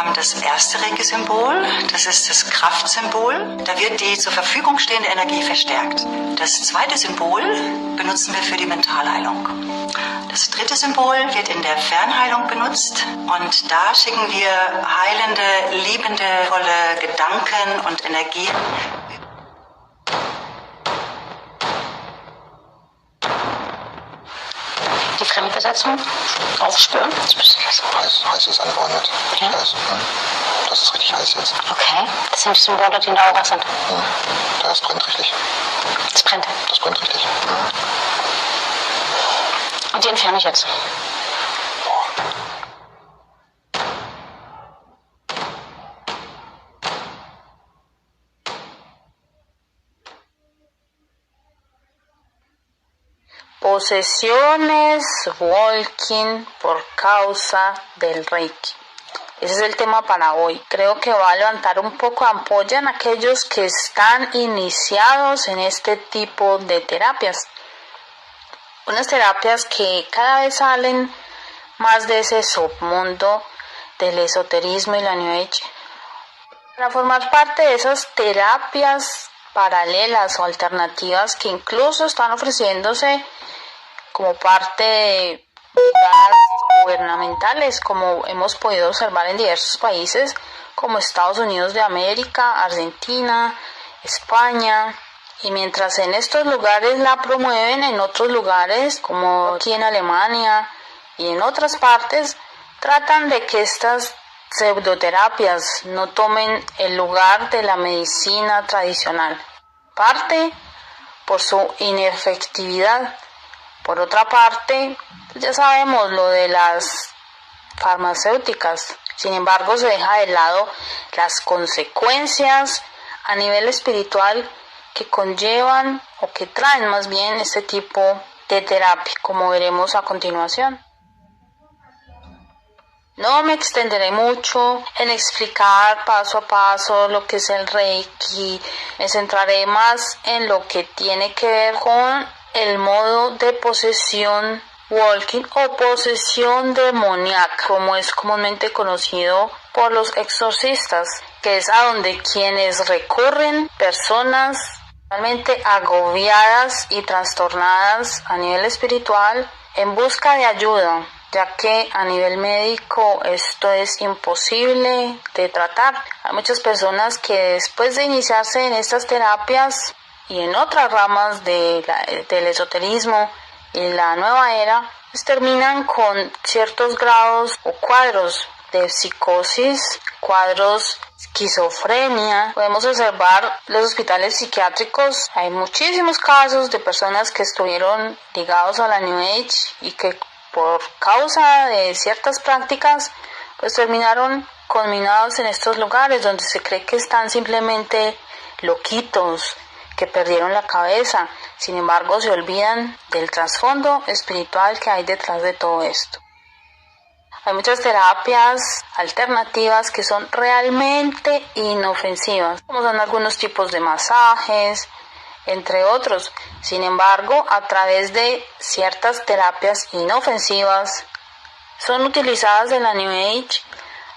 haben das erste Reiki-Symbol, das ist das Kraftsymbol. Da wird die zur Verfügung stehende Energie verstärkt. Das zweite Symbol benutzen wir für die Mentalheilung. Das dritte Symbol wird in der Fernheilung benutzt und da schicken wir heilende, liebendevolle Gedanken und Energien. Die Fremdbesetzung aufspüren. Heiß ist angeordnet. Ja. Heiß. Das ist richtig heiß jetzt. Okay, das sind die Symbole, die in der Aura sind. Das brennt richtig. Das brennt. Das brennt richtig. Und die entferne ich jetzt. Posesiones walking por causa del Reiki. Ese es el tema para hoy. Creo que va a levantar un poco de ampolla en aquellos que están iniciados en este tipo de terapias. Unas terapias que cada vez salen más de ese submundo del esoterismo y la New Age. Para formar parte de esas terapias paralelas o alternativas que incluso están ofreciéndose como parte de brigadas gubernamentales, como hemos podido observar en diversos países como Estados Unidos de América, Argentina, España. Y mientras en estos lugares la promueven, en otros lugares como aquí en Alemania y en otras partes tratan de que estas pseudoterapias no tomen el lugar de la medicina tradicional. Parte por su inefectividad. Por otra parte, ya sabemos lo de las farmacéuticas. Sin embargo, se deja de lado las consecuencias a nivel espiritual que conllevan o que traen más bien este tipo de terapia, como veremos a continuación. No me extenderé mucho en explicar paso a paso lo que es el Reiki. Me centraré más en lo que tiene que ver con el modo de posesión walking o posesión demoníaca, como es comúnmente conocido por los exorcistas, que es a donde quienes recurren personas realmente agobiadas y trastornadas a nivel espiritual en busca de ayuda, ya que a nivel médico esto es imposible de tratar. Hay muchas personas que después de iniciarse en estas terapias y en otras ramas del esoterismo y la nueva era, pues terminan con ciertos grados o cuadros de psicosis, cuadros esquizofrenia. Podemos observar los hospitales psiquiátricos. Hay muchísimos casos de personas que estuvieron ligados a la New Age y que por causa de ciertas prácticas pues terminaron conminados en estos lugares donde se cree que están simplemente loquitos, que perdieron la cabeza. Sin embargo, se olvidan del trasfondo espiritual que hay detrás de todo esto. Hay muchas terapias alternativas que son realmente inofensivas, como son algunos tipos de masajes, entre otros. Sin embargo, a través de ciertas terapias inofensivas, son utilizadas en la New Age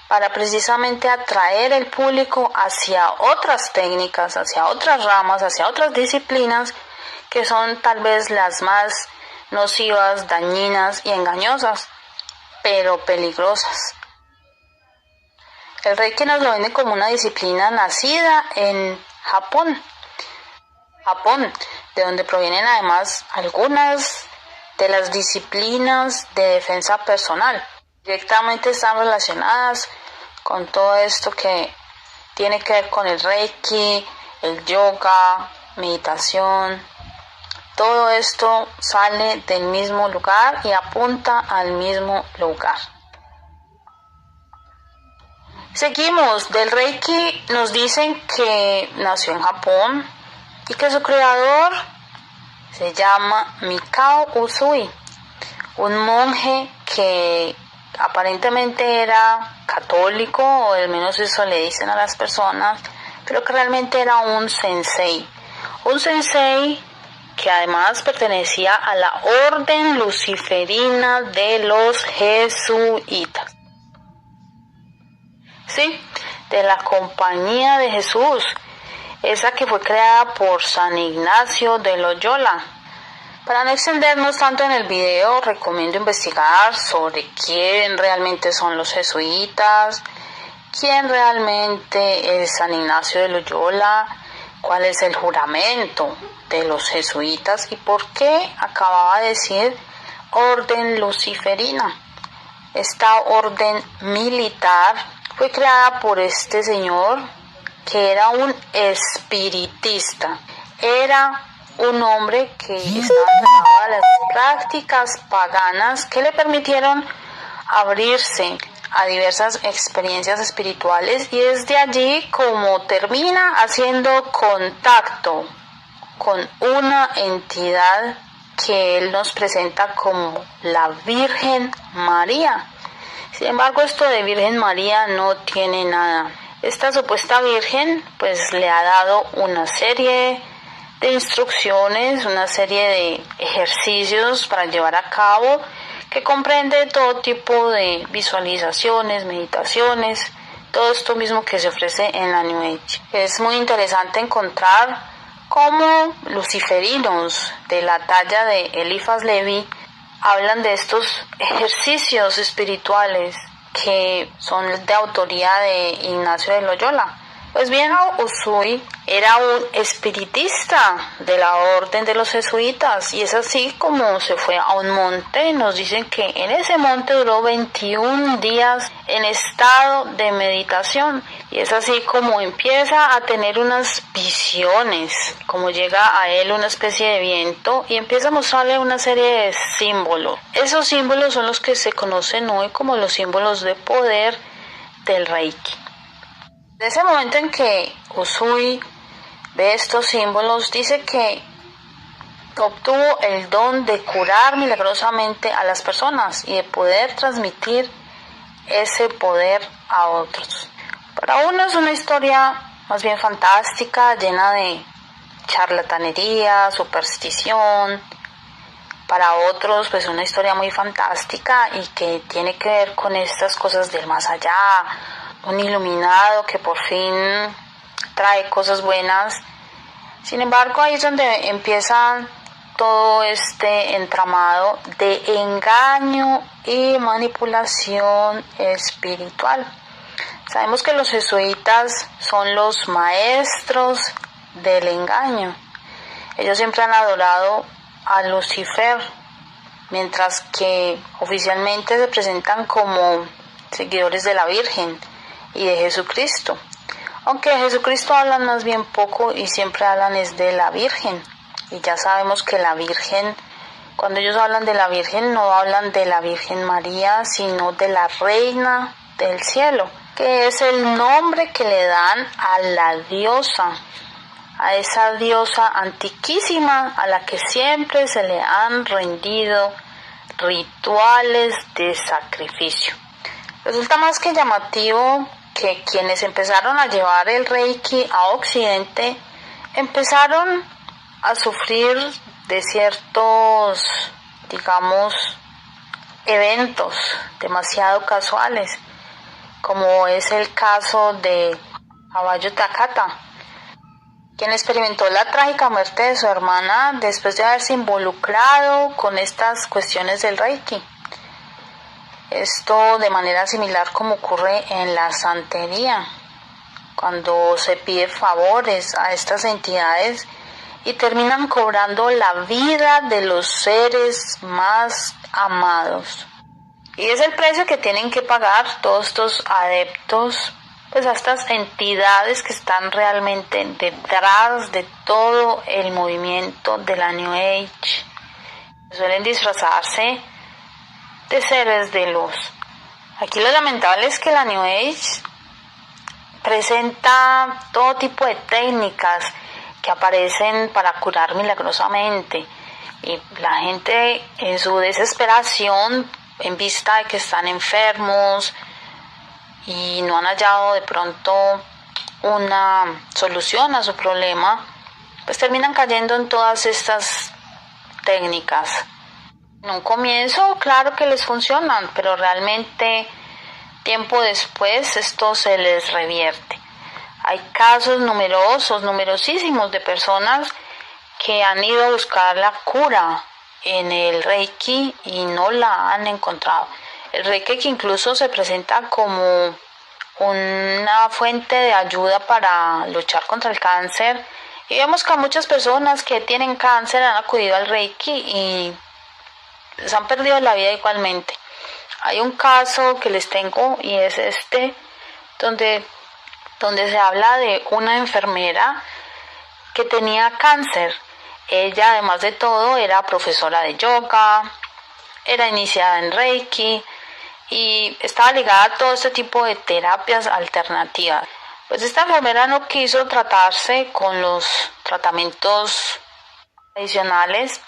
para precisamente atraer el público hacia otras técnicas, hacia otras ramas, hacia otras disciplinas que son tal vez las más nocivas, dañinas y engañosas, pero peligrosas. El Reiki nos lo vende como una disciplina nacida en Japón, de donde provienen además algunas de las disciplinas de defensa personal. Directamente están relacionadas con todo esto que tiene que ver con el Reiki, el yoga, meditación. Todo esto sale del mismo lugar y apunta al mismo lugar. Seguimos. Del Reiki nos dicen que nació en Japón y que su creador se llama Mikao Usui, un monje que aparentemente era católico, o al menos eso le dicen a las personas, pero que realmente era un sensei que además pertenecía a la orden luciferina de los jesuitas. sí, de la Compañía de Jesús, esa que fue creada por San Ignacio de Loyola. Para no extendernos tanto en el video, recomiendo investigar sobre quién realmente son los jesuitas, quién realmente es San Ignacio de Loyola, cuál es el juramento de los jesuitas y por qué acababa de decir orden luciferina. Esta orden militar fue creada por este señor que era un espiritista. Era un hombre que estaba cerrado a las prácticas paganas que le permitieron abrirse a diversas experiencias espirituales, y es de allí como termina haciendo contacto con una entidad que él nos presenta como la Virgen María. Sin embargo, esto de Virgen María no tiene nada. Esta supuesta Virgen pues le ha dado una serie de instrucciones, una serie de ejercicios para llevar a cabo, que comprende todo tipo de visualizaciones, meditaciones, todo esto mismo que se ofrece en la New Age. Es muy interesante encontrar cómo luciferinos de la talla de Eliphas Levi hablan de estos ejercicios espirituales que son de autoría de Ignacio de Loyola. Pues bien, Usui era un espiritista de la orden de los jesuitas, y es así como se fue a un monte. Nos dicen que en ese monte duró 21 días en estado de meditación, y es así como empieza a tener unas visiones, como llega a él una especie de viento y empieza a mostrarle una serie de símbolos. Esos símbolos son los que se conocen hoy como los símbolos de poder del Reiki. En ese momento en que Usui ve estos símbolos, dice que obtuvo el don de curar milagrosamente a las personas y de poder transmitir ese poder a otros. Para uno es una historia más bien fantástica, llena de charlatanería, superstición. Para otros pues una historia muy fantástica y que tiene que ver con estas cosas del más allá, un iluminado que por fin trae cosas buenas. Sin embargo, ahí es donde empieza todo este entramado de engaño y manipulación espiritual. Sabemos que los jesuitas son los maestros del engaño. Ellos siempre han adorado a Lucifer, mientras que oficialmente se presentan como seguidores de la Virgen y de Jesucristo. Aunque de Jesucristo hablan más bien poco y siempre hablan es de la Virgen. Y ya sabemos que la Virgen, cuando ellos hablan de la Virgen, no hablan de la Virgen María, sino de la Reina del Cielo, que es el nombre que le dan a la diosa, a esa diosa antiquísima a la que siempre se le han rendido rituales de sacrificio. Resulta más que llamativo que quienes empezaron a llevar el Reiki a Occidente empezaron a sufrir de ciertos, digamos, eventos demasiado casuales, como es el caso de Abayo Takata, quien experimentó la trágica muerte de su hermana después de haberse involucrado con estas cuestiones del Reiki. Esto de manera similar como ocurre en la santería, cuando se pide favores a estas entidades y terminan cobrando la vida de los seres más amados. Y es el precio que tienen que pagar todos estos adeptos, pues a estas entidades que están realmente detrás de todo el movimiento de la New Age. Suelen disfrazarse de seres de luz. Aquí lo lamentable es que la New Age presenta todo tipo de técnicas que aparecen para curar milagrosamente, y la gente en su desesperación, en vista de que están enfermos y no han hallado de pronto una solución a su problema, pues terminan cayendo en todas estas técnicas. En un comienzo, claro que les funcionan, pero realmente tiempo después esto se les revierte. Hay casos numerosísimos de personas que han ido a buscar la cura en el Reiki y no la han encontrado. El Reiki que incluso se presenta como una fuente de ayuda para luchar contra el cáncer. Y vemos que muchas personas que tienen cáncer han acudido al Reiki y se han perdido la vida igualmente. Hay un caso que les tengo y es donde se habla de una enfermera que tenía cáncer. Ella, además de todo, era profesora de yoga, era iniciada en Reiki y estaba ligada a todo este tipo de terapias alternativas. Pues esta enfermera no quiso tratarse con los tratamientos tradicionales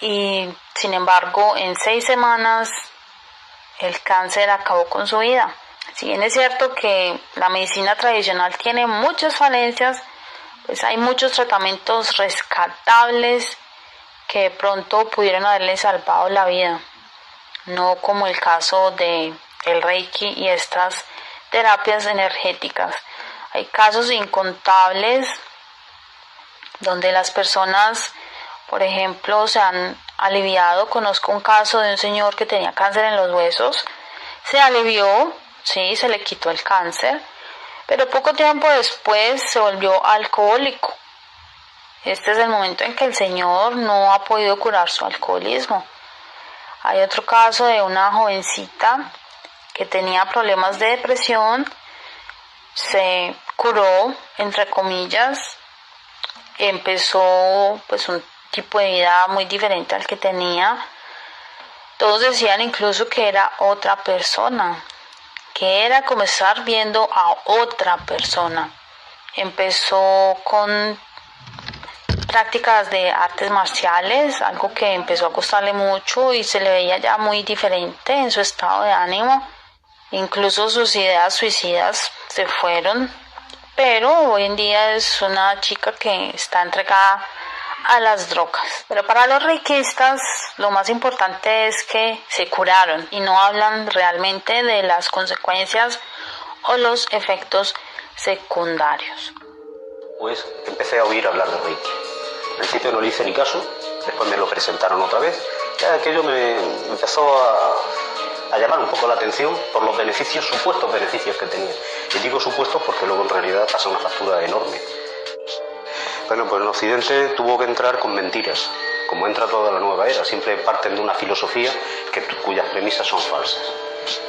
y, sin embargo, en 6 semanas el cáncer acabó con su vida. Si bien es cierto que la medicina tradicional tiene muchas falencias, pues hay muchos tratamientos rescatables que de pronto pudieron haberle salvado la vida, no como el caso de el Reiki y estas terapias energéticas. Hay casos incontables donde las personas, por ejemplo, se han aliviado. Conozco un caso de un señor que tenía cáncer en los huesos, se alivió, sí, se le quitó el cáncer, pero poco tiempo después se volvió alcohólico. Este es el momento en que el señor no ha podido curar su alcoholismo. Hay otro caso de una jovencita que tenía problemas de depresión, se curó, entre comillas, empezó pues un tipo de vida muy diferente al que tenía. Todos decían incluso que era otra persona, que era como estar viendo a otra persona. Empezó con prácticas de artes marciales, algo que empezó a costarle mucho y se le veía ya muy diferente en su estado de ánimo. Incluso sus ideas suicidas se fueron, pero hoy en día es una chica que está entregada a las drogas. Pero para los reikistas lo más importante es que se curaron y no hablan realmente de las consecuencias o los efectos secundarios. Pues empecé a oír hablar de Reiki. Al principio no le hice ni caso, después me lo presentaron otra vez. Ya aquello me empezó a llamar un poco la atención por los beneficios, supuestos beneficios que tenía. Y digo supuestos porque luego en realidad pasa una factura enorme. Bueno, pues en Occidente tuvo que entrar con mentiras, como entra toda la nueva era. Siempre parten de una filosofía cuyas premisas son falsas.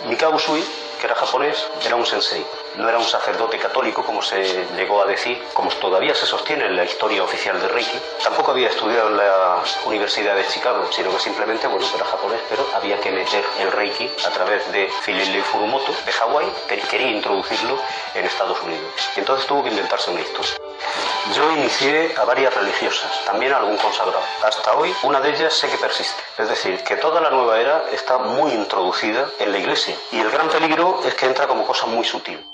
Mikao Usui, que era japonés, era un sensei. No era un sacerdote católico, como se llegó a decir, como todavía se sostiene en la historia oficial de Reiki. Tampoco había estudiado en la Universidad de Chicago, sino que simplemente, era japonés, pero había que meter el Reiki a través de Philip Furumoto, de Hawái, que quería introducirlo en Estados Unidos. Y entonces tuvo que inventarse una historia. Yo inicié a varias religiosas, también a algún consagrado. Hasta hoy, una de ellas sé que persiste. Es decir, que toda la nueva era está muy introducida en la Iglesia. Y el gran peligro es que entra como cosa muy sutil.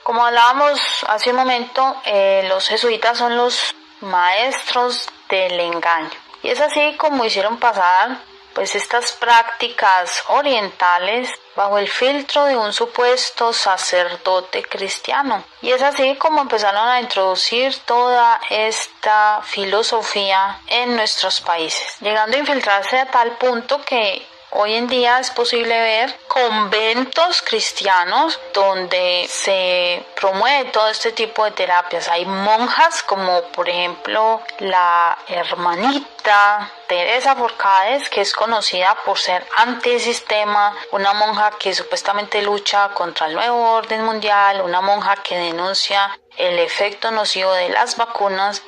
Como hablábamos hace un momento, los jesuitas son los maestros del engaño. Y es así como hicieron pasar pues estas prácticas orientales bajo el filtro de un supuesto sacerdote cristiano. Y es así como empezaron a introducir toda esta filosofía en nuestros países, llegando a infiltrarse a tal punto que hoy en día es posible ver conventos cristianos donde se promueve todo este tipo de terapias. Hay monjas como por ejemplo la hermanita Teresa Forcades, que es conocida por ser antisistema, una monja que supuestamente lucha contra el nuevo orden mundial, una monja que denuncia el efecto nocivo de las vacunas,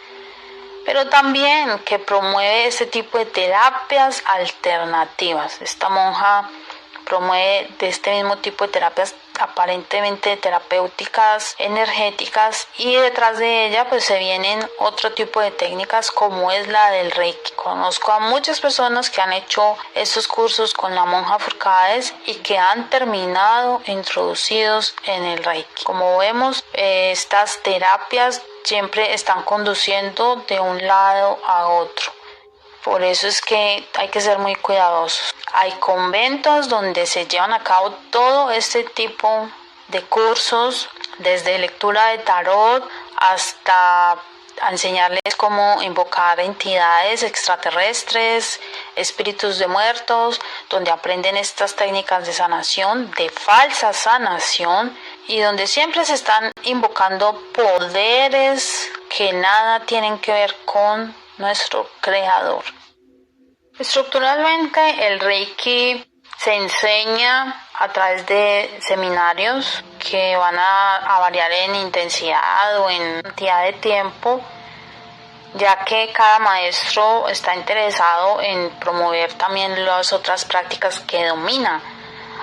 pero también que promueve este tipo de terapias alternativas. Esta monja promueve de este mismo tipo de terapias aparentemente terapéuticas, energéticas, y detrás de ella pues se vienen otro tipo de técnicas como es la del Reiki. Conozco a muchas personas que han hecho estos cursos con la monja Forcades y que han terminado introducidos en el Reiki. Como vemos, estas terapias siempre están conduciendo de un lado a otro. Por eso es que hay que ser muy cuidadosos. Hay conventos donde se llevan a cabo todo este tipo de cursos, desde lectura de tarot hasta enseñarles cómo invocar entidades extraterrestres, espíritus de muertos, donde aprenden estas técnicas de sanación, de falsa sanación, y donde siempre se están invocando poderes que nada tienen que ver con nuestro creador. Estructuralmente el Reiki se enseña a través de seminarios que van a variar en intensidad o en cantidad de tiempo, ya que cada maestro está interesado en promover también las otras prácticas que domina.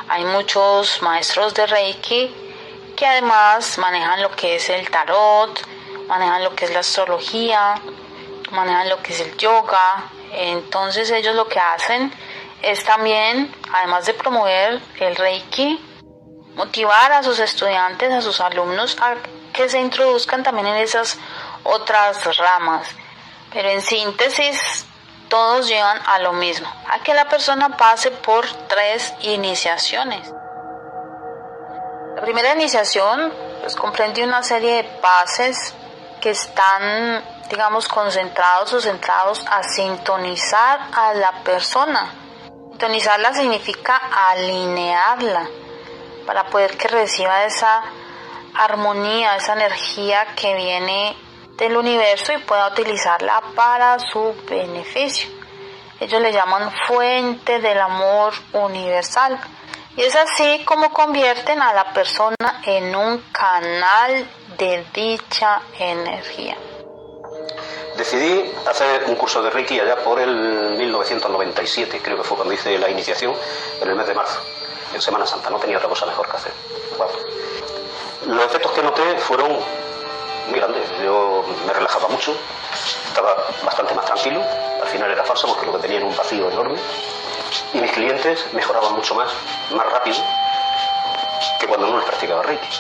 Hay muchos maestros de Reiki que además manejan lo que es el tarot, manejan lo que es la astrología, manejan lo que es el yoga. Entonces ellos lo que hacen es también, además de promover el Reiki, motivar a sus estudiantes, a sus alumnos, a que se introduzcan también en esas otras ramas. Pero en síntesis, todos llevan a lo mismo, a que la persona pase por 3 iniciaciones. La primera iniciación pues comprende una serie de pases que están, digamos, concentrados o centrados a sintonizar a la persona. Sintonizarla significa alinearla para poder que reciba esa armonía, esa energía que viene del universo y pueda utilizarla para su beneficio. Ellos le llaman fuente del amor universal. Y es así como convierten a la persona en un canal de dicha energía. Decidí hacer un curso de Reiki allá por el 1997, creo que fue cuando hice la iniciación, en el mes de marzo, en Semana Santa. No tenía otra cosa mejor que hacer. Bueno, los efectos que noté fueron muy grandes. Yo me relajaba mucho, estaba bastante más tranquilo. Al final era falso porque lo que tenía era un vacío enorme. Y mis clientes mejoraban mucho más rápido que cuando no les practicaba Reiki.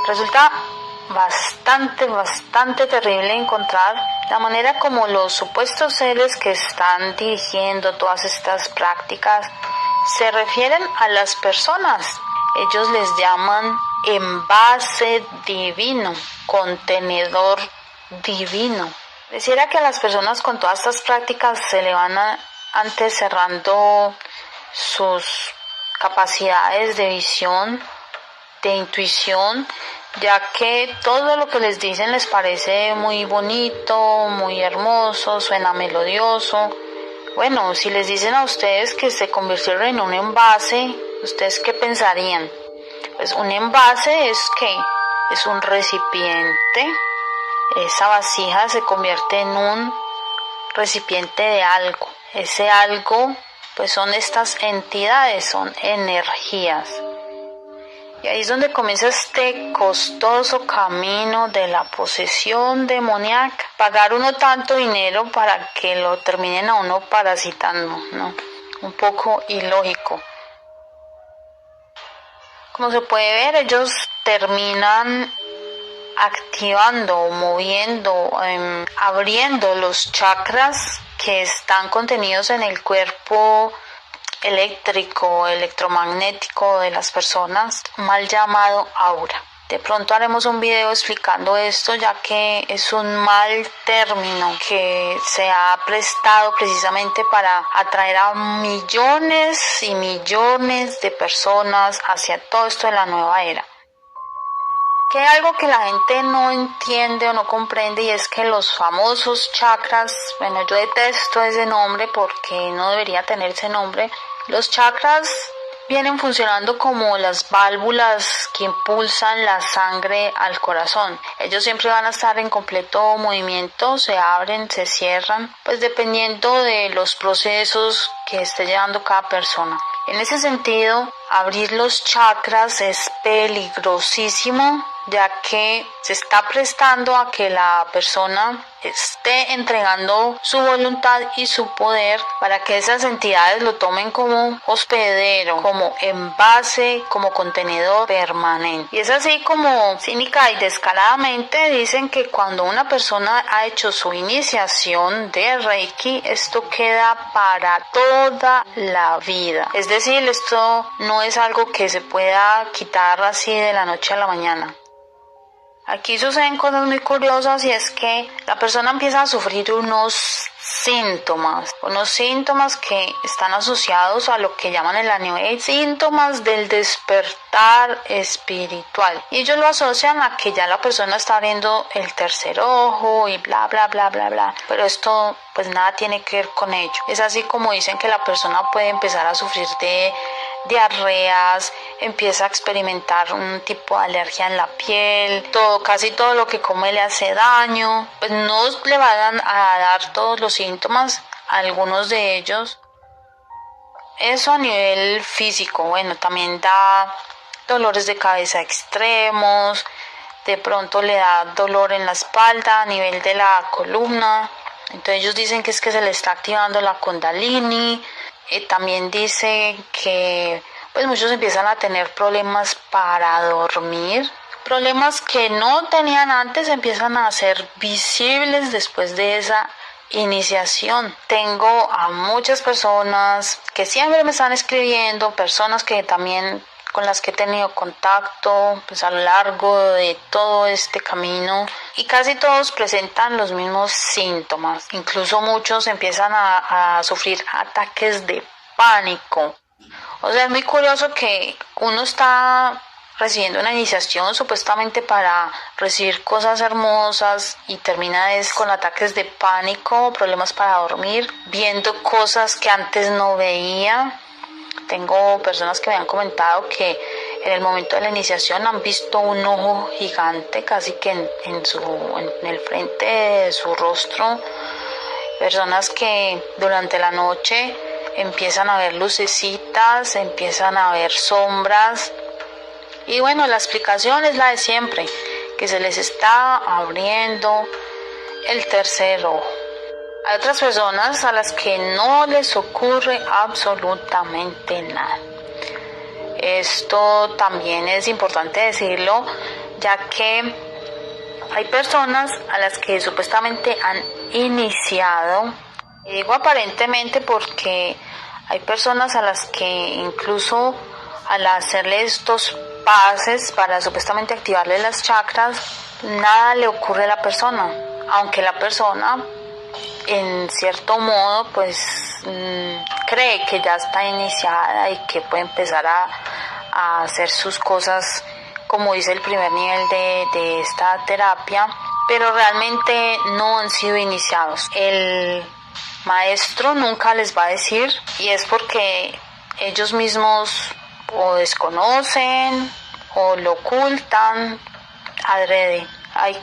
Resulta bastante terrible encontrar la manera como los supuestos seres que están dirigiendo todas estas prácticas se refieren a las personas. Ellos les llaman envase divino, contenedor divino. Pareciera que a las personas con todas estas prácticas se le van antes cerrando sus capacidades de visión, de intuición, ya que todo lo que les dicen les parece muy bonito, muy hermoso, suena melodioso. Bueno, si les dicen a ustedes que se convirtieron en un envase, ¿ustedes qué pensarían? Pues un envase es ¿qué? Es un recipiente. Esa vasija se convierte en un recipiente de algo. Ese algo, pues son estas entidades, son energías. Y ahí es donde comienza este costoso camino de la posesión demoníaca. Pagar uno tanto dinero para que lo terminen a uno parasitando, ¿no? Un poco ilógico. Como se puede ver, ellos terminan activando, moviendo, abriendo los chakras que están contenidos en el cuerpo eléctrico, electromagnético de las personas, mal llamado aura. De pronto haremos un video explicando esto, ya que es un mal término que se ha prestado precisamente para atraer a millones y millones de personas hacia todo esto de la nueva era. Que hay algo que la gente no entiende o no comprende, y es que los famosos chakras, bueno, yo detesto ese nombre porque no debería tener ese nombre. Los chakras vienen funcionando como las válvulas que impulsan la sangre al corazón. Ellos siempre van a estar en completo movimiento, se abren, se cierran, pues dependiendo de los procesos que esté llevando cada persona. En ese sentido, abrir los chakras es peligrosísimo, ya que se está prestando a que la persona esté entregando su voluntad y su poder para que esas entidades lo tomen como hospedero, como envase, como contenedor permanente. Y es así como cínica y descaradamente dicen que cuando una persona ha hecho su iniciación de Reiki, esto queda para toda la vida. Es decir, esto no es algo que se pueda quitar así de la noche a la mañana. Aquí suceden cosas muy curiosas y es que la persona empieza a sufrir unos síntomas que están asociados a lo que llaman en la New Age síntomas del despertar espiritual. Y ellos lo asocian a que ya la persona está abriendo el tercer ojo y bla bla bla bla bla. Pero esto pues nada tiene que ver con ello. Es así como dicen que la persona puede empezar a sufrir de diarreas, empieza a experimentar un tipo de alergia en la piel, casi todo lo que come le hace daño, pues no le van a dar todos los síntomas, algunos de ellos. Eso a nivel físico, bueno, también da dolores de cabeza extremos, de pronto le da dolor en la espalda, a nivel de la columna, entonces ellos dicen que es que se le está activando la Kundalini. También dice que pues muchos empiezan a tener problemas para dormir, problemas que no tenían antes empiezan a ser visibles después de esa iniciación. Tengo a muchas personas que siempre me están escribiendo, personas que también con las que he tenido contacto pues a lo largo de todo este camino, y casi todos presentan los mismos síntomas. Incluso muchos empiezan a sufrir ataques de pánico. O sea, es muy curioso que uno está recibiendo una iniciación supuestamente para recibir cosas hermosas y termina con ataques de pánico, problemas para dormir, viendo cosas que antes no veía. Tengo personas que me han comentado que en el momento de la iniciación han visto un ojo gigante casi que en el frente de su rostro. Personas que durante la noche empiezan a ver lucecitas, empiezan a ver sombras. Y bueno, la explicación es la de siempre, que se les está abriendo el tercer ojo. Hay otras personas a las que no les ocurre absolutamente nada. Esto también es importante decirlo, ya que hay personas a las que supuestamente han iniciado, y digo aparentemente porque hay personas a las que incluso al hacerle estos pases para supuestamente activarle las chakras, nada le ocurre a la persona, aunque la persona en cierto modo pues cree que ya está iniciada y que puede empezar a hacer sus cosas como dice el primer nivel de esta terapia, pero realmente no han sido iniciados. El maestro nunca les va a decir, y es porque ellos mismos o desconocen o lo ocultan adrede. Hay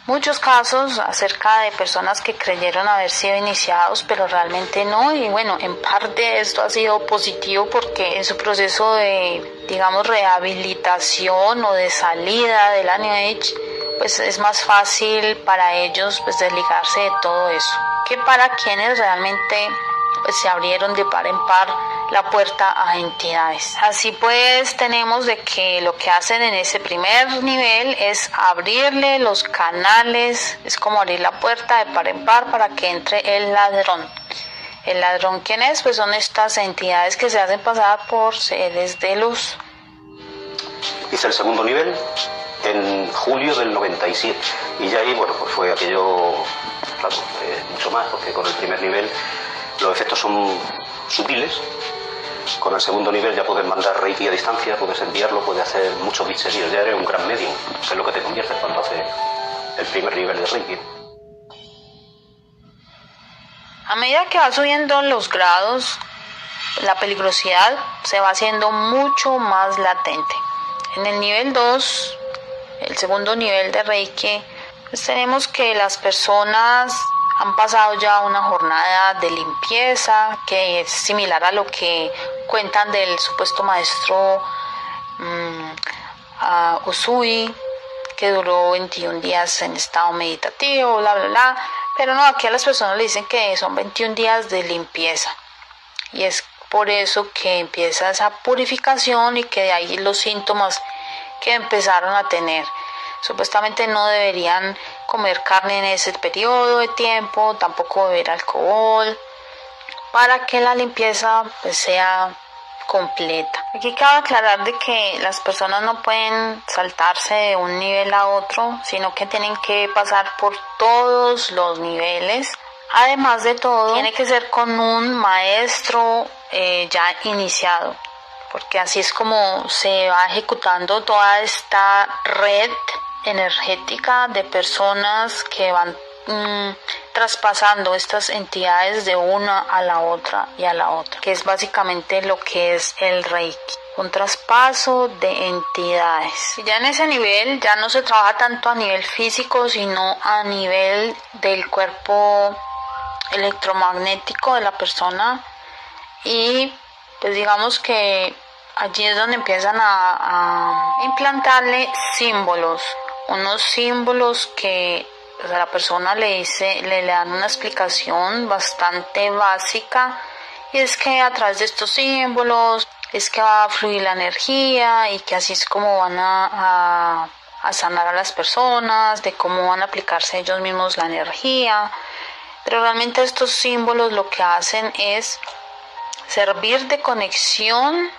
muchos casos acerca de personas que creyeron haber sido iniciados, pero realmente no. Y bueno, en parte esto ha sido positivo porque en su proceso de, digamos, rehabilitación o de salida de la New Age, pues es más fácil para ellos pues desligarse de todo eso, que para quienes realmente pues se abrieron de par en par la puerta a entidades. Así pues tenemos de que lo que hacen en ese primer nivel es abrirle los canales, es como abrir la puerta de par en par para que entre el ladrón. ¿El ladrón quién es? Pues son estas entidades que se hacen pasar por seres de luz. Hice el segundo nivel en julio del 97 y ya ahí, bueno, pues fue aquello, claro, mucho más, porque con el primer nivel los efectos son sutiles. Con el segundo nivel ya puedes mandar Reiki a distancia, puedes enviarlo, puedes hacer muchos bicheríos, ya eres un gran medium, que es lo que te conviertes cuando haces el primer nivel de Reiki. A medida que va subiendo los grados, la peligrosidad se va haciendo mucho más latente. En el nivel 2, el segundo nivel de Reiki, pues tenemos que las personas han pasado ya una jornada de limpieza, que es similar a lo que cuentan del supuesto maestro Usui, que que duró 21 días en estado meditativo, bla, bla, bla. Pero no, aquí a las personas le dicen que son 21 días de limpieza. Y es por eso que empieza esa purificación y que de ahí los síntomas que empezaron a tener. Supuestamente no deberían comer carne en ese periodo de tiempo, tampoco beber alcohol, para que la limpieza pues sea completa. Aquí cabe aclarar de que las personas no pueden saltarse de un nivel a otro, sino que tienen que pasar por todos los niveles. Además de todo, tiene que ser con un maestro ya iniciado, porque así es como se va ejecutando toda esta red energética de personas que van traspasando estas entidades de una a la otra y a la otra, que es básicamente lo que es el Reiki, un traspaso de entidades. Y ya en ese nivel ya no se trabaja tanto a nivel físico, sino a nivel del cuerpo electromagnético de la persona, y pues digamos que allí es donde empiezan a implantarle símbolos, unos símbolos que pues a la persona le dan una explicación bastante básica, y es que a través de estos símbolos es que va a fluir la energía y que así es como van a sanar a las personas, de cómo van a aplicarse ellos mismos la energía. Pero realmente estos símbolos lo que hacen es servir de conexión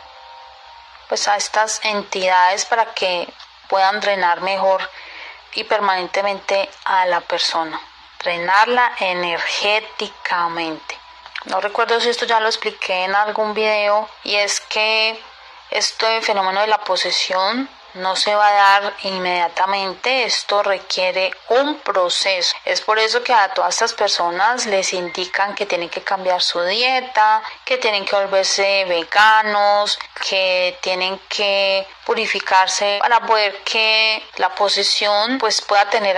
pues a estas entidades para que puedan drenar mejor y permanentemente a la persona, drenarla energéticamente. No recuerdo si esto ya lo expliqué en algún video, y es que este fenómeno de la posesión no se va a dar inmediatamente, esto requiere un proceso. Es por eso que a todas estas personas les indican que tienen que cambiar su dieta, que tienen que volverse veganos, que tienen que purificarse para poder que la posesión pues pueda tener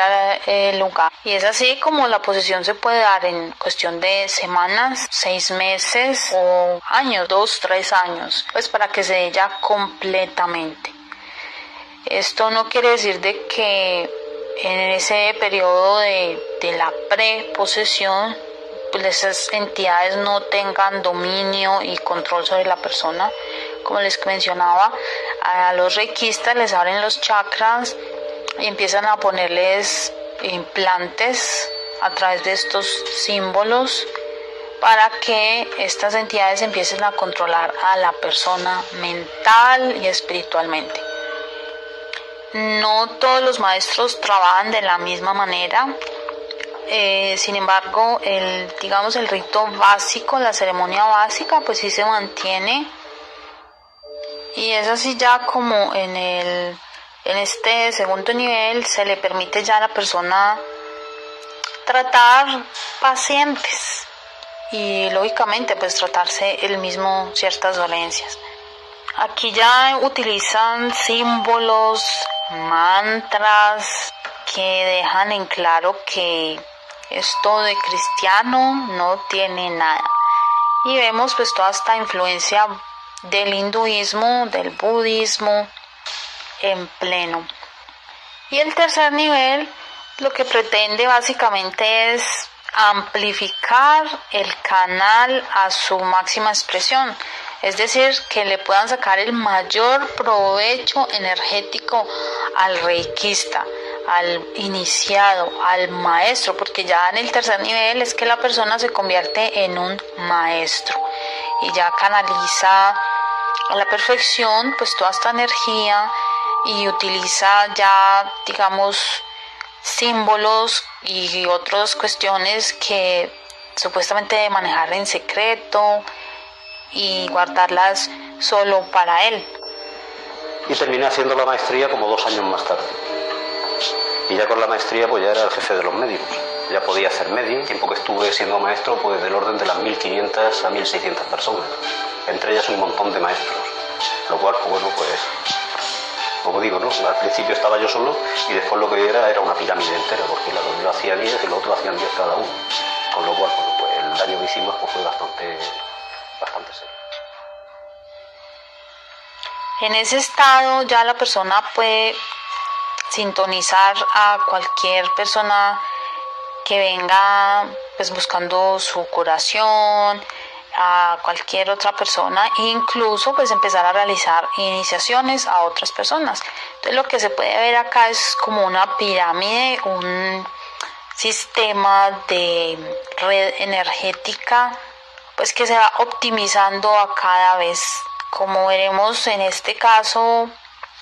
lugar. Y es así como la posesión se puede dar en cuestión de semanas, 6 meses o años, 2, 3 años, pues para que se dé ya completamente. Esto no quiere decir de que en ese periodo de la preposesión pues esas entidades no tengan dominio y control sobre la persona. Como les mencionaba, a los reikistas les abren los chakras y empiezan a ponerles implantes a través de estos símbolos para que estas entidades empiecen a controlar a la persona mental y espiritualmente. No todos los maestros trabajan de la misma manera, sin embargo, el rito básico, la ceremonia básica, pues sí se mantiene, y es así ya como en este segundo nivel se le permite ya a la persona tratar pacientes y lógicamente pues tratarse él mismo ciertas dolencias. Aquí ya utilizan símbolos, mantras que dejan en claro que esto de cristiano no tiene nada. Y vemos pues toda esta influencia del hinduismo, del budismo en pleno. Y el tercer nivel lo que pretende básicamente es amplificar el canal a su máxima expresión. Es decir, que le puedan sacar el mayor provecho energético al reikista, al iniciado, al maestro, porque ya en el tercer nivel es que la persona se convierte en un maestro y ya canaliza a la perfección pues toda esta energía y utiliza ya símbolos y otras cuestiones que supuestamente debe manejar en secreto y guardarlas solo para él. Y terminé haciendo la maestría como 2 años más tarde. Y ya con la maestría pues ya era el jefe de los médicos. Ya podía hacer medium. El tiempo que estuve siendo maestro pues del orden de las 1.500 a 1.600 personas. Entre ellas un montón de maestros. Lo cual pues bueno pues, como digo, ¿no? Al principio estaba yo solo y después lo que era una pirámide entera, porque claro, yo hacía 10 y los otros hacían 10 cada uno. Con lo cual pues el daño que hicimos pues fue bastante serio. En ese estado ya la persona puede sintonizar a cualquier persona que venga pues buscando su curación, a cualquier otra persona, e incluso pues empezar a realizar iniciaciones a otras personas. Entonces lo que se puede ver acá es como una pirámide, un sistema de red energética pues que se va optimizando a cada vez. Como veremos en este caso,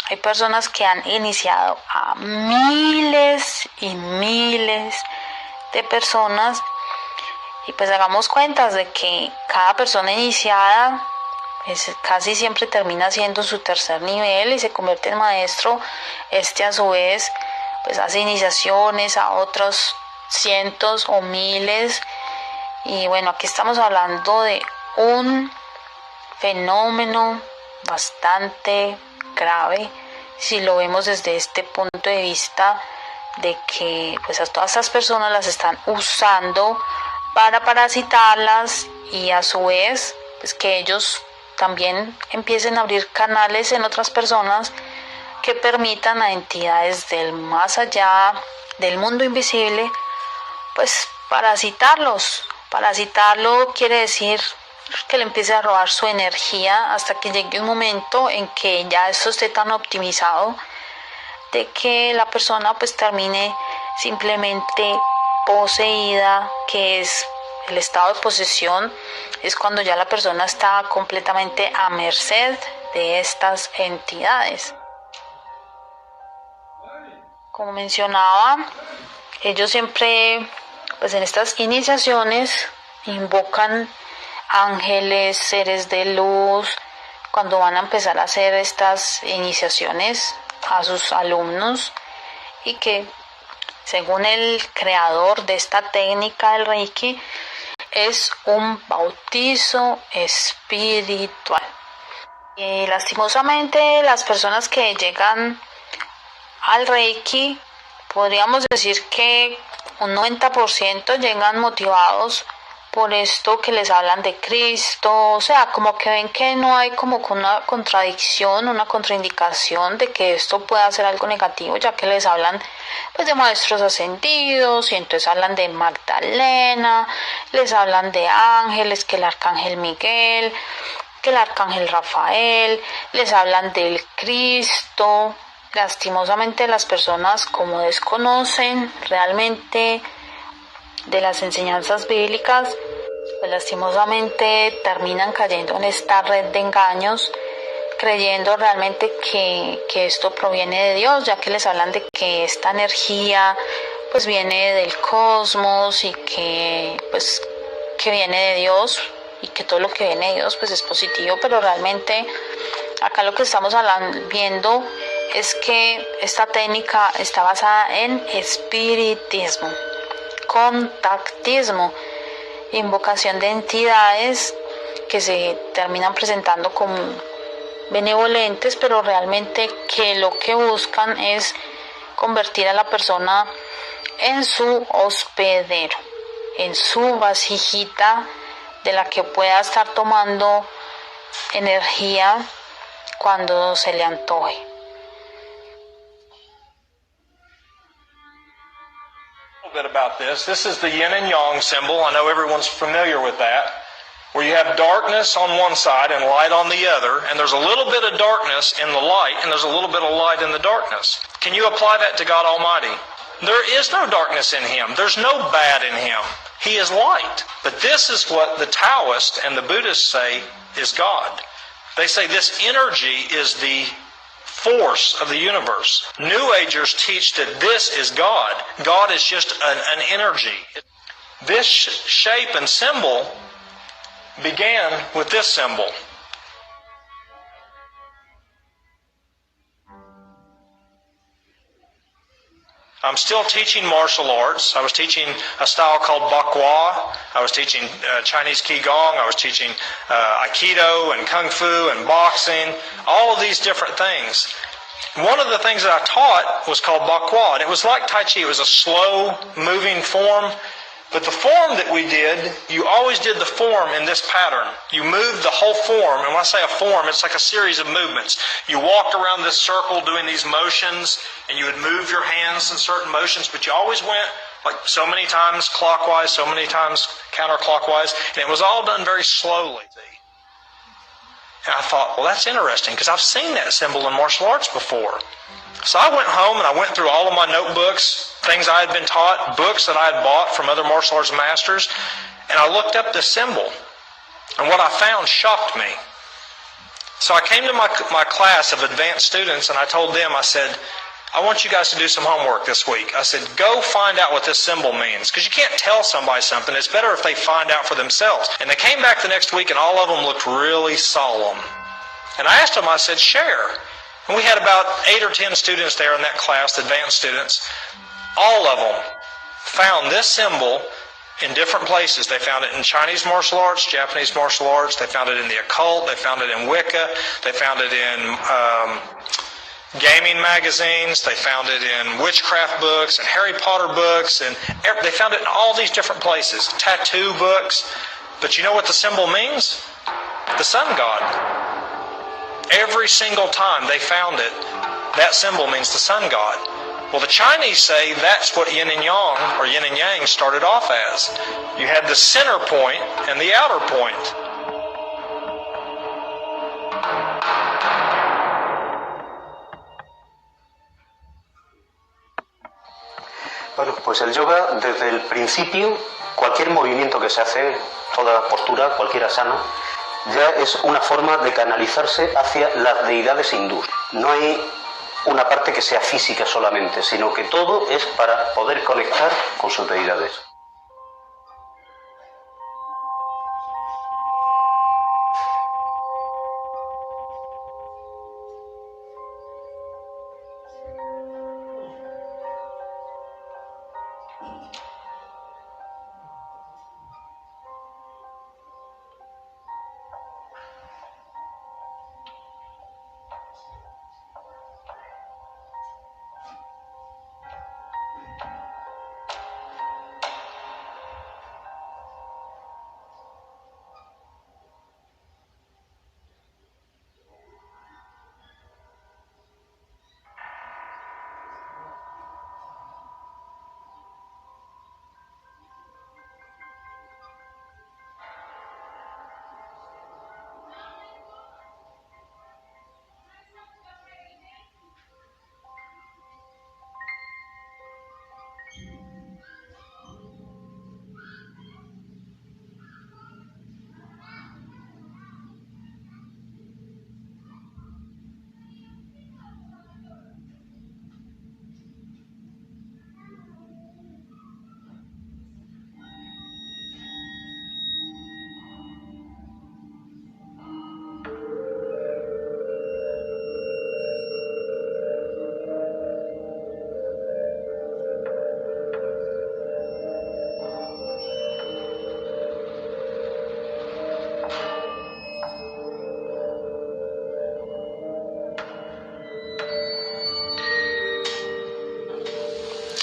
hay personas que han iniciado a miles y miles de personas, y pues hagamos cuentas de que cada persona iniciada pues casi siempre termina siendo su tercer nivel y se convierte en maestro. A su vez pues hace iniciaciones a otros cientos o miles, y bueno, aquí estamos hablando de un fenómeno bastante grave si lo vemos desde este punto de vista de que pues a todas estas personas las están usando para parasitarlas, y a su vez pues que ellos también empiecen a abrir canales en otras personas que permitan a entidades del más allá, del mundo invisible, pues parasitarlos. Parasitarlo quiere decir que le empiece a robar su energía hasta que llegue un momento en que ya esto esté tan optimizado de que la persona pues termine simplemente poseída, que es el estado de posesión, es cuando ya la persona está completamente a merced de estas entidades. Como mencionaba, ellos siempre pues en estas iniciaciones invocan ángeles, seres de luz, cuando van a empezar a hacer estas iniciaciones a sus alumnos, y que según el creador de esta técnica del Reiki es un bautizo espiritual. Y lastimosamente las personas que llegan al Reiki, podríamos decir que un 90% llegan motivados por esto que les hablan de Cristo, o sea, como que ven que no hay como una contradicción, una contraindicación de que esto pueda ser algo negativo, ya que les hablan pues de maestros ascendidos, y entonces hablan de Magdalena, les hablan de ángeles, que el arcángel Miguel, que el arcángel Rafael, les hablan del Cristo. Lastimosamente las personas, como desconocen realmente de las enseñanzas bíblicas, pues lastimosamente terminan cayendo en esta red de engaños, creyendo realmente que esto proviene de Dios, ya que les hablan de que esta energía pues viene del cosmos, y que pues que viene de Dios, y que todo lo que viene de Dios pues es positivo. Pero realmente acá lo que estamos viendo es que esta técnica está basada en espiritismo, contactismo, invocación de entidades que se terminan presentando como benevolentes, pero realmente que lo que buscan es convertir a la persona en su hospedero, en su vasijita de la que pueda estar tomando energía cuando se le antoje. Bit about this. This is the yin and yang symbol. I know everyone's familiar with that, where you have darkness on one side and light on the other, and there's a little bit of darkness in the light, and there's a little bit of light in the darkness. Can you apply that to God Almighty? There is no darkness in Him. There's no bad in Him. He is light. But this is what the Taoists and the Buddhists say is God. They say this energy is the force of the universe. New Agers teach that this is God. God is just an energy. This shape and symbol began with this symbol. I'm still teaching martial arts. I was teaching a style called Bakwa. I was teaching Chinese Qigong. I was teaching Aikido and Kung Fu and boxing, all of these different things. One of the things that I taught was called Bakwa, and it was like Tai Chi. It was a slow moving form, But the form that we did, you always did the form in this pattern. You moved the whole form, and when I say a form, it's like a series of movements. You walked around this circle doing these motions, and you would move your hands in certain motions, but you always went like so many times clockwise, so many times counterclockwise, and it was all done very slowly. And I thought, well, that's interesting, because I've seen that symbol in martial arts before. So I went home and I went through all of my notebooks, things I had been taught, books that I had bought from other martial arts masters, and I looked up this symbol. And what I found shocked me. So I came to my class of advanced students and I told them, I said, I want you guys to do some homework this week. I said, go find out what this symbol means. Because you can't tell somebody something. It's better if they find out for themselves. And they came back the next week and all of them looked really solemn. And I asked them, I said, share. And we had about 8 or 10 students there in that class, advanced students. All of them found this symbol in different places. They found it in Chinese martial arts, Japanese martial arts. They found it in the occult. They found it in Wicca. They found it in gaming magazines. They found it in witchcraft books and Harry Potter books. And they found it in all these different places. Tattoo books. But you know what the symbol means? The sun god. Every single time they found it, that symbol means the sun god. Well, the Chinese say that's what yin and yang, or yin and yang, started off as. You had the center point and the outer point. Bueno, pues el yoga, desde el principio, cualquier movimiento que se hace, toda postura, cualquier asana, ya es una forma de canalizarse hacia las deidades hindúes. No hay una parte que sea física solamente, sino que todo es para poder conectar con sus deidades.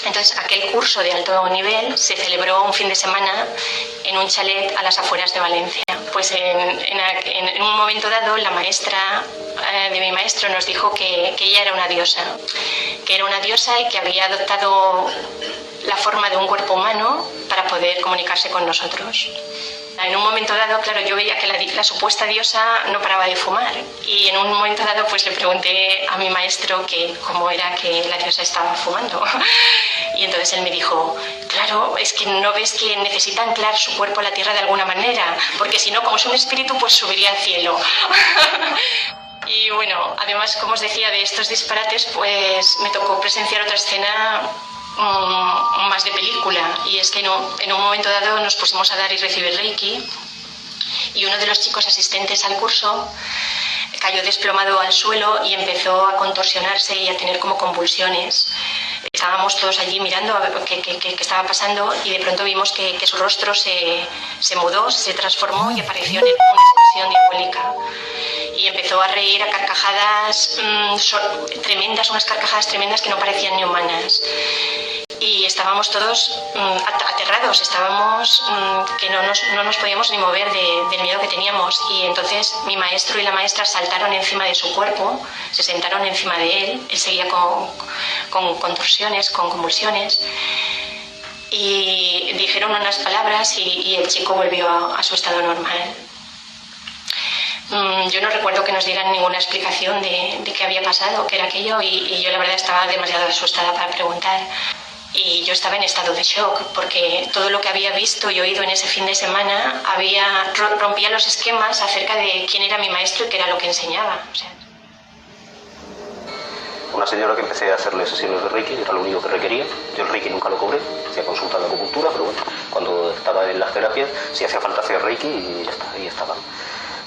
Entonces, aquel curso de alto nivel se celebró un fin de semana en un chalet a las afueras de Valencia. Pues en un momento dado, la maestra de mi maestro nos dijo que ella era una diosa, y que había adoptado la forma de un cuerpo humano para poder comunicarse con nosotros. En un momento dado, claro, yo veía que la supuesta diosa no paraba de fumar, y en un momento dado pues le pregunté a mi maestro que cómo era que la diosa estaba fumando. Y entonces él me dijo, claro, es que no ves que necesita anclar su cuerpo a la tierra de alguna manera, porque si no, como es un espíritu, pues subiría al cielo. Y bueno, además, como os decía, de estos disparates, pues me tocó presenciar otra escena más de película, y es que en un momento dado nos pusimos a dar y recibir Reiki, y uno de los chicos asistentes al curso cayó desplomado al suelo y empezó a contorsionarse y a tener como convulsiones. Estábamos todos allí mirando a ver qué estaba pasando, y de pronto vimos que su rostro se mudó, se transformó y apareció en él como una expresión diabólica. Y empezó a reír a carcajadas tremendas, unas carcajadas tremendas que no parecían ni humanas. y estábamos todos aterrados, estábamos que no nos podíamos ni mover del miedo que teníamos. Y entonces mi maestro y la maestra saltaron encima de su cuerpo, se sentaron encima de él seguía con contorsiones, con convulsiones, y dijeron unas palabras y el chico volvió a su estado normal. Yo no recuerdo que nos dieran ninguna explicación de qué había pasado, qué era aquello, y yo la verdad estaba demasiado asustada para preguntar. Y yo estaba en estado de shock, porque todo lo que había visto y oído en ese fin de semana rompía los esquemas acerca de quién era mi maestro y qué era lo que enseñaba. O sea, una señora que empecé a hacerle sesiones de Reiki, era lo único que requería. Yo el Reiki nunca lo cobré, hacía consulta de acupuntura, pero bueno, cuando estaba en las terapias, si hacía falta hacer Reiki y ya está, ahí estaba.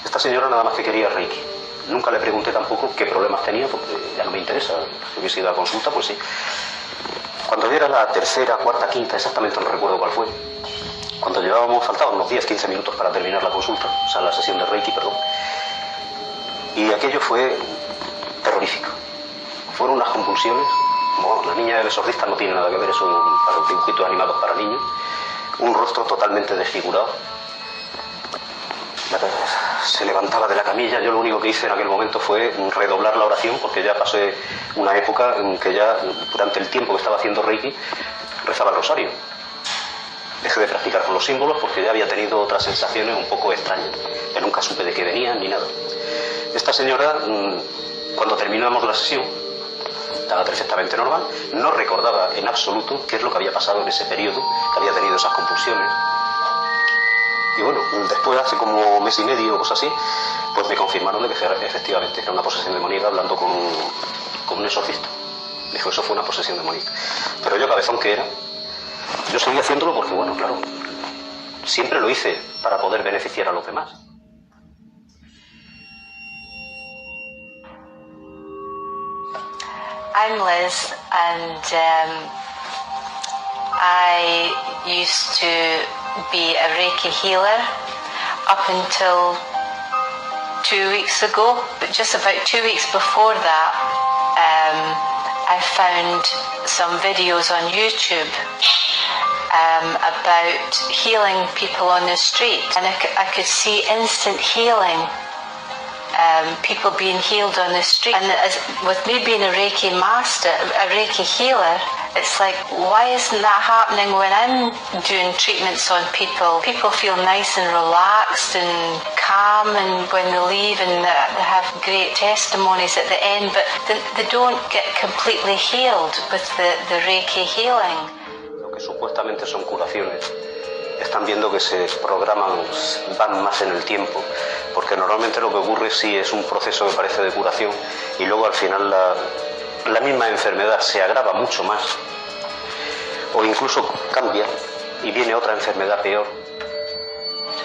Esta señora nada más que quería Reiki. Nunca le pregunté tampoco qué problemas tenía, porque ya no me interesa. Si hubiese ido a consulta, pues sí. Cuando ya era la tercera, cuarta, quinta, exactamente no recuerdo cuál fue, cuando faltaban unos 10-15 minutos para terminar la consulta, o sea, la sesión de Reiki, perdón, y aquello fue terrorífico. Fueron unas convulsiones. Bueno, la niña del exorcista no tiene nada que ver, son dibujitos animados para niños, un rostro totalmente desfigurado. Se levantaba de la camilla. Yo lo único que hice en aquel momento fue redoblar la oración, porque ya pasé una época en que ya durante el tiempo que estaba haciendo Reiki rezaba el rosario. Dejé de practicar con los símbolos porque ya había tenido otras sensaciones un poco extrañas, que nunca supe de qué venían ni nada. Esta señora, cuando terminamos la sesión, estaba perfectamente normal, no recordaba en absoluto qué es lo que había pasado en ese periodo, que había tenido esas convulsiones. Y bueno, después, hace como mes y medio o cosas así, pues me confirmaron de que efectivamente era una posesión demoníaca, hablando con un exorcista. Dijo, eso fue una posesión demoníaca. Pero yo, cabezón que era, yo seguí haciéndolo porque, bueno, claro, siempre lo hice para poder beneficiar a los demás. I'm Liz, and I used to be a Reiki healer up until 2 weeks ago, but just about 2 weeks before that, I found some videos on YouTube about healing people on the street, and I could see instant healing. People being healed on the street, and with me being a Reiki master, a Reiki healer, it's like, why isn't that happening when I'm doing treatments on people? People feel nice and relaxed and calm, and when they leave, and they have great testimonies at the end, but they don't get completely healed with the Reiki healing. Lo que supuestamente son curaciones, están viendo que se programan, van más en el tiempo, porque normalmente lo que ocurre sí es un proceso que parece de curación y luego al final la misma enfermedad se agrava mucho más o incluso cambia y viene otra enfermedad peor.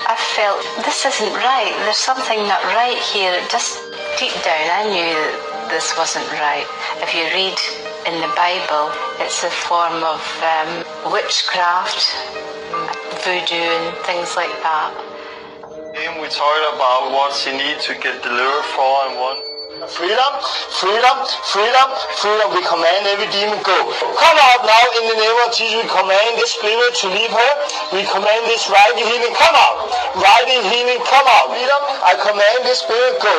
I felt, this isn't right, there's something not right here. Just deep down I knew that this wasn't right. If you read in the Bible, it's a form of witchcraft, voodoo and things like that. We talked about what she needs to get delivered for and what. Freedom, freedom, freedom, freedom. We command every demon go. Come out now in the name of Jesus. We command this spirit to leave her. We command this riding healing, come out. Riding healing, come out. Freedom, I command this spirit go.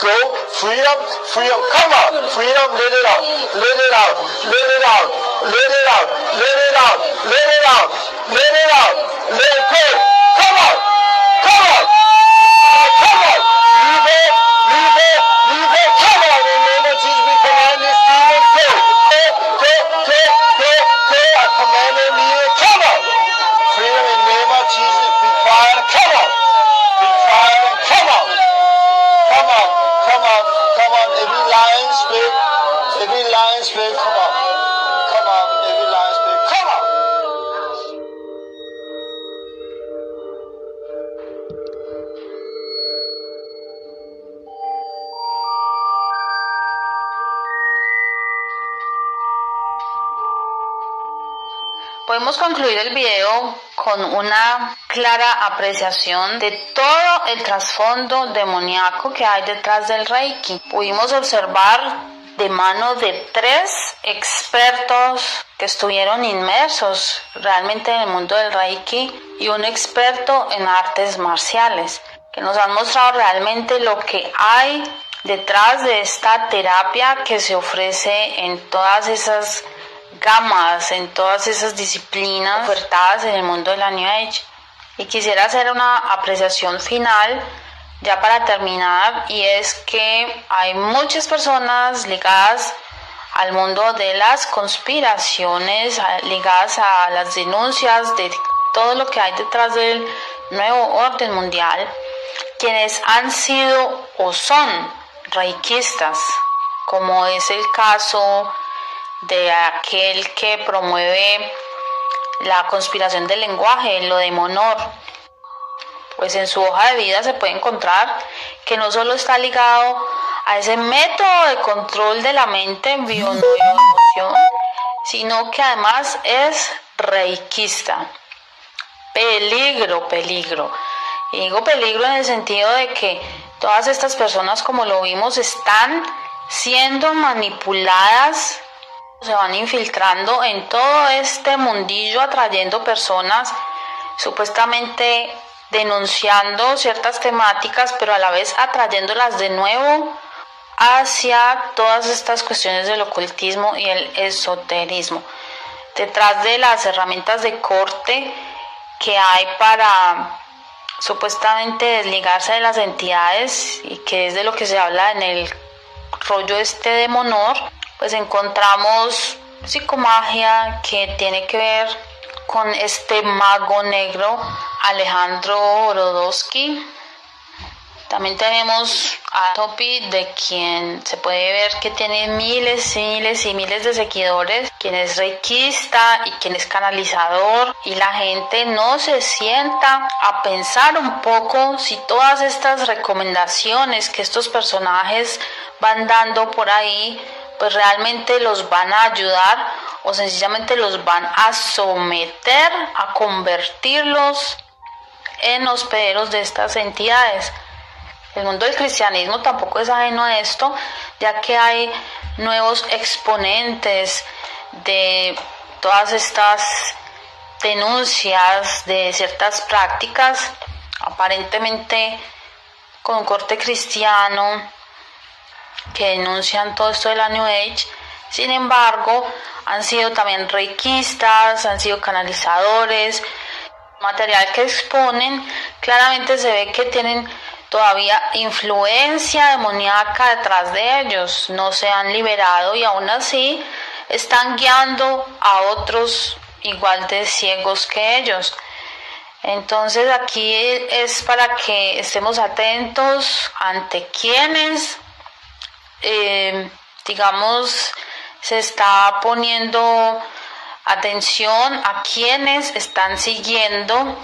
Go, freedom, freedom, come out. Freedom, let it out. Let it out. Let it out. Let it out. Let it out. Let it out. Let it out. Let it go. Come out. Come out. Come out. Leave it. Leave it. Leave it. Come out in the name of Jesus. We command this demon go. Go. Go. Go. Go. Go. I command it. Leave it. Come out. Freedom in the name of Jesus. Be quiet. Come out. Be quiet and come out. Come out. Come out. Come out. Every lying spirit. Every lying spirit. Come out. Come out. Every lying spirit. Come out. Podemos concluir el video con una clara apreciación de todo el trasfondo demoníaco que hay detrás del Reiki. Pudimos observar de mano de 3 expertos que estuvieron inmersos realmente en el mundo del Reiki y un experto en artes marciales, que nos han mostrado realmente lo que hay detrás de esta terapia que se ofrece en todas esas gamas, en todas esas disciplinas ofertadas en el mundo de la New Age. Y quisiera hacer una apreciación final ya para terminar, y es que hay muchas personas ligadas al mundo de las conspiraciones, ligadas a las denuncias de todo lo que hay detrás del nuevo orden mundial, quienes han sido o son reikistas, como es el caso de aquel que promueve la conspiración del lenguaje, lo de Monor. Pues en su hoja de vida se puede encontrar que no solo está ligado a ese método de control de la mente, bio-emoción, sino que además es reikista. Peligro. Y digo peligro en el sentido de que todas estas personas, como lo vimos, están siendo manipuladas, se van infiltrando en todo este mundillo, atrayendo personas supuestamente denunciando ciertas temáticas, pero a la vez atrayéndolas de nuevo hacia todas estas cuestiones del ocultismo y el esoterismo. Detrás de las herramientas de corte que hay para supuestamente desligarse de las entidades, y que es de lo que se habla en el rollo de Monor, pues encontramos psicomagia que tiene que ver con este mago negro Alejandro Orodowski. También tenemos a Topi, de quien se puede ver que tiene miles y miles de seguidores, quien es reikista y quien es canalizador, y la gente no se sienta a pensar un poco si todas estas recomendaciones que estos personajes van dando por ahí pues realmente los van a ayudar o sencillamente los van a someter, a convertirlos en hospederos de estas entidades. El mundo del cristianismo tampoco es ajeno a esto, ya que hay nuevos exponentes de todas estas denuncias de ciertas prácticas, aparentemente con un corte cristiano, que denuncian todo esto de la New Age. Sin embargo, han sido también reikistas, han sido canalizadores. El material que exponen claramente se ve que tienen todavía influencia demoníaca detrás de ellos, no se han liberado y aún así están guiando a otros igual de ciegos que ellos. Entonces aquí es para que estemos atentos ante quienes se está poniendo atención a quienes están siguiendo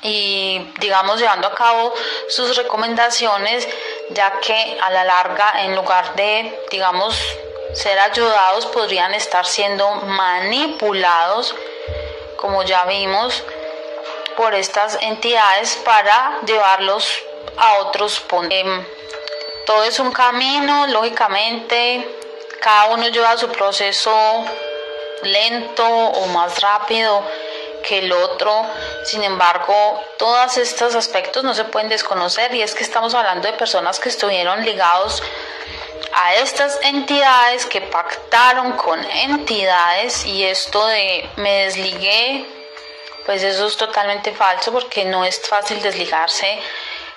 y llevando a cabo sus recomendaciones, ya que a la larga, en lugar de ser ayudados, podrían estar siendo manipulados, como ya vimos, por estas entidades para llevarlos a otros puntos. Todo es un camino, lógicamente, cada uno lleva su proceso lento o más rápido que el otro. Sin embargo, todos estos aspectos no se pueden desconocer, y es que estamos hablando de personas que estuvieron ligados a estas entidades, que pactaron con entidades, y esto de me desligué, pues eso es totalmente falso, porque no es fácil desligarse,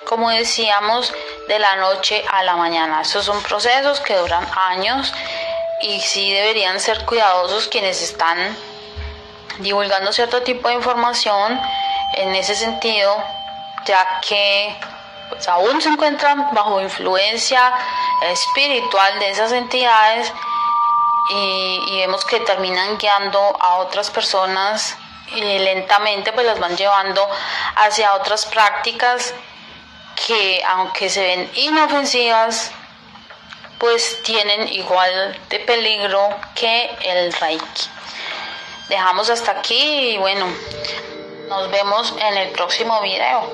como decíamos, de la noche a la mañana. Estos son procesos que duran años, y sí deberían ser cuidadosos quienes están divulgando cierto tipo de información en ese sentido, ya que pues aún se encuentran bajo influencia espiritual de esas entidades, y vemos que terminan guiando a otras personas y lentamente pues las van llevando hacia otras prácticas que, aunque se ven inofensivas, pues tienen igual de peligro que el Reiki. Dejamos hasta aquí y bueno, nos vemos en el próximo video.